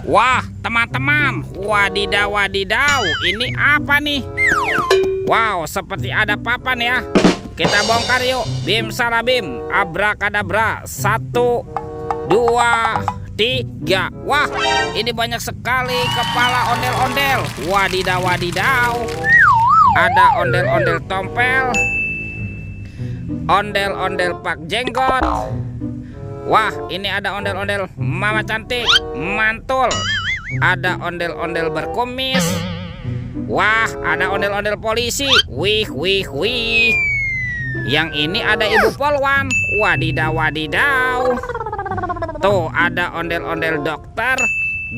Wah, teman-teman, wadidaw, wadidaw, ini apa nih? Wow, seperti ada papan ya. Kita bongkar yuk. Bim salabim, abrakadabra. 1, 2, 3. Wah, ini banyak sekali kepala ondel-ondel. Wadidaw, wadidaw. Ada ondel-ondel tompel, ondel-ondel pak jenggot. Wah, ini ada ondel-ondel mama cantik, mantul. Ada ondel-ondel berkumis. Wah, ada ondel-ondel polisi. Wih, wih, wih. Yang ini ada ibu polwan. Wadidaw, wadidaw. Tuh, ada ondel-ondel dokter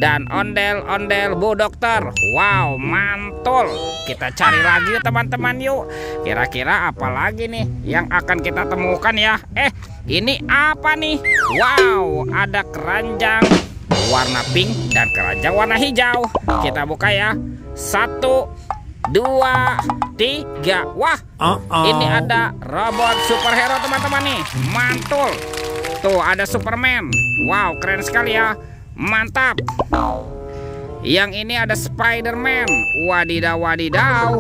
dan ondel-ondel bu dokter. Wow, mantul. Kita cari lagi teman-teman yuk. Kira-kira apa lagi nih yang akan kita temukan ya? Ini apa nih? Wow, ada keranjang warna pink dan keranjang warna hijau. Kita buka ya. 1, 2, 3. Wah, ini ada robot superhero teman-teman nih. Mantul. Tuh, ada Superman. Wow, keren sekali ya. Mantap. Yang ini ada Spider-Man. Wadidaw, wadidaw.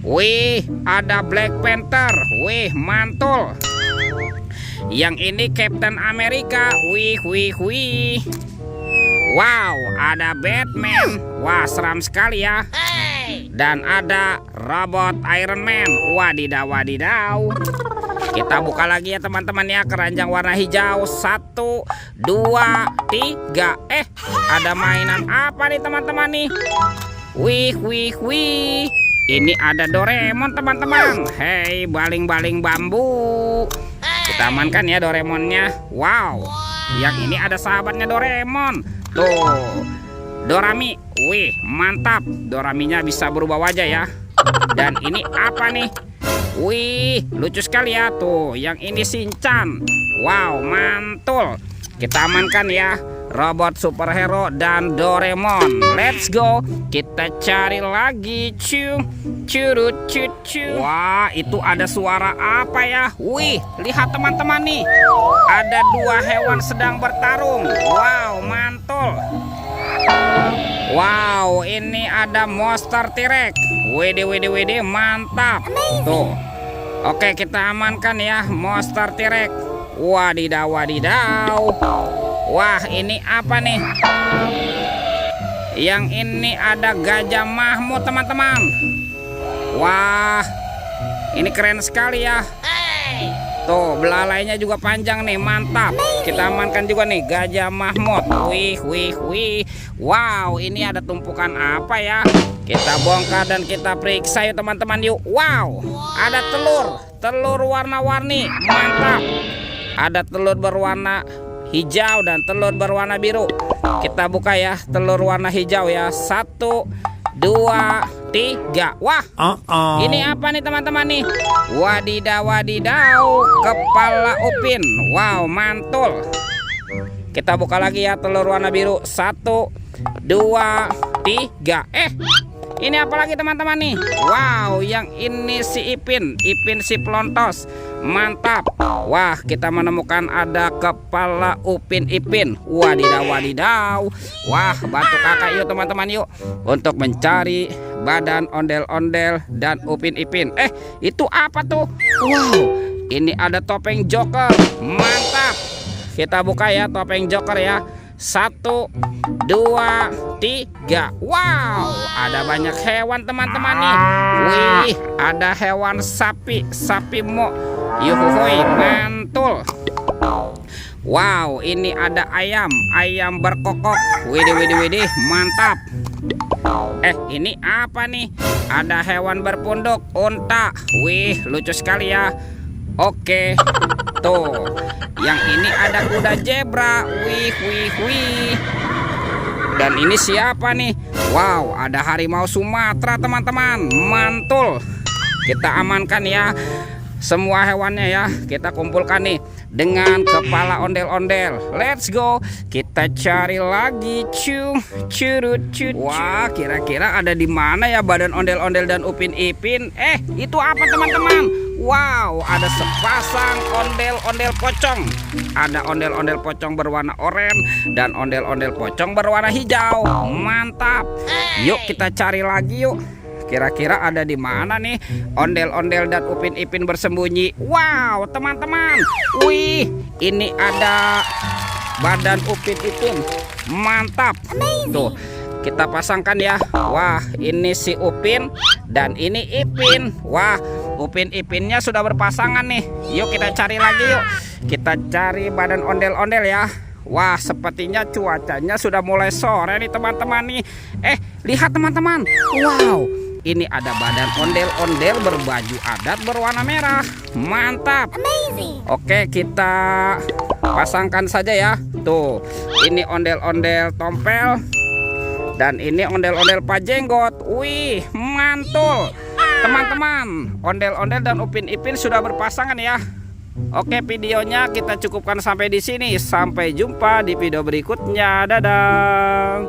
Wih, ada Black Panther. Wih, mantul. Yang ini Captain America. Wih, wih, wih. Wow, ada Batman. Wah, seram sekali ya. Dan ada robot Iron Man. Wadidaw, wadidaw. Kita buka lagi ya teman-teman ya. Keranjang warna hijau. 1, 2, 3. Ada mainan apa nih teman-teman nih? Wih, wih, wih. Ini ada Doraemon teman-teman. Hei, baling-baling bambu. Kita amankan ya Doraemonnya. Wow, yang ini ada sahabatnya Doraemon. Tuh, Dorami. Wih, mantap. Doraminya bisa berubah wajah ya. Dan ini apa nih? Wih, lucu sekali ya. Tuh, yang ini Shinchan. Wow, mantul. Kita amankan ya robot superhero dan Doraemon. Let's go. Kita cari lagi. Curut cucu. Wah, itu ada suara apa ya? Wih, lihat teman-teman nih. Ada 2 hewan sedang bertarung. Wow, mantul. Wow, ini ada monster T-Rex. WD, mantap. Tuh. Oke, kita amankan ya monster T-Rex. Wadidaw, wadidaw. Wah, ini apa nih? Yang ini ada Gajah Mahmud teman-teman. Wah, ini keren sekali ya. Tuh, belalainya juga panjang nih, mantap. Kita amankan juga nih Gajah Mahmud. Wih, wih, wih. Wow, ini ada tumpukan apa ya? Kita bongkar dan kita periksa yuk teman-teman yuk. Wow, ada telur warna-warni, mantap. Ada telur berwarna hijau dan telur berwarna biru. Kita buka ya telur warna hijau ya. 1, 2, 3. Wah, ini apa nih teman-teman nih? Wadidaw, wadidaw, kepala upin. Wow, mantul. Kita buka lagi ya telur warna biru. 1, 2, 3. Ini apa lagi teman-teman nih? Wow, yang ini si Ipin si pelontos. Mantap. Wah, kita menemukan ada kepala upin ipin. Wadidaw, wadidaw. Wah, bantu kakak yuk teman-teman yuk untuk mencari badan ondel-ondel dan upin ipin. Itu apa tuh? Wow, ini ada topeng Joker. Mantap. Kita buka ya topeng Joker ya. 1, 2, 3. Wow, ada banyak hewan teman-teman nih. Wih, ada hewan sapi mo. Yuhuhui, mantul. Wow, ini ada ayam berkokok. Widih, mantap. Ini apa nih? Ada hewan berpunduk, unta. Wih, lucu sekali ya. Oke, tuh. Yang ini ada kuda zebra. Wih, wih, wih. Dan ini siapa nih? Wow, ada harimau Sumatera teman-teman. Mantul. Kita amankan ya semua hewannya ya. Kita kumpulkan nih dengan kepala ondel-ondel. Let's go. Kita cari lagi. Wah, kira-kira ada di mana ya badan ondel-ondel dan Upin Ipin? Itu apa teman-teman? Wow, ada sepasang ondel-ondel pocong. Ada ondel-ondel pocong berwarna oranye dan ondel-ondel pocong berwarna hijau. Mantap. Yuk kita cari lagi yuk. Kira-kira ada di mana nih ondel-ondel dan Upin Ipin bersembunyi? Wow, teman-teman. Wih, ini ada badan Upin Ipin. Mantap. Tuh, kita pasangkan ya. Wah, ini si Upin dan ini Ipin. Wah, Upin Ipinnya sudah berpasangan nih. Yuk kita cari lagi yuk. Kita cari badan ondel-ondel ya. Wah, sepertinya cuacanya sudah mulai sore nih teman-teman nih. Lihat teman-teman. Wow, ini ada badan ondel-ondel berbaju adat berwarna merah. Mantap. Amazing. Oke, kita pasangkan saja ya. Tuh, ini ondel-ondel tompel dan ini ondel-ondel pajenggot. Wih, mantul. Teman-teman, ondel-ondel dan Upin Ipin sudah berpasangan ya. Oke, videonya kita cukupkan sampai di sini. Sampai jumpa di video berikutnya. Dadah.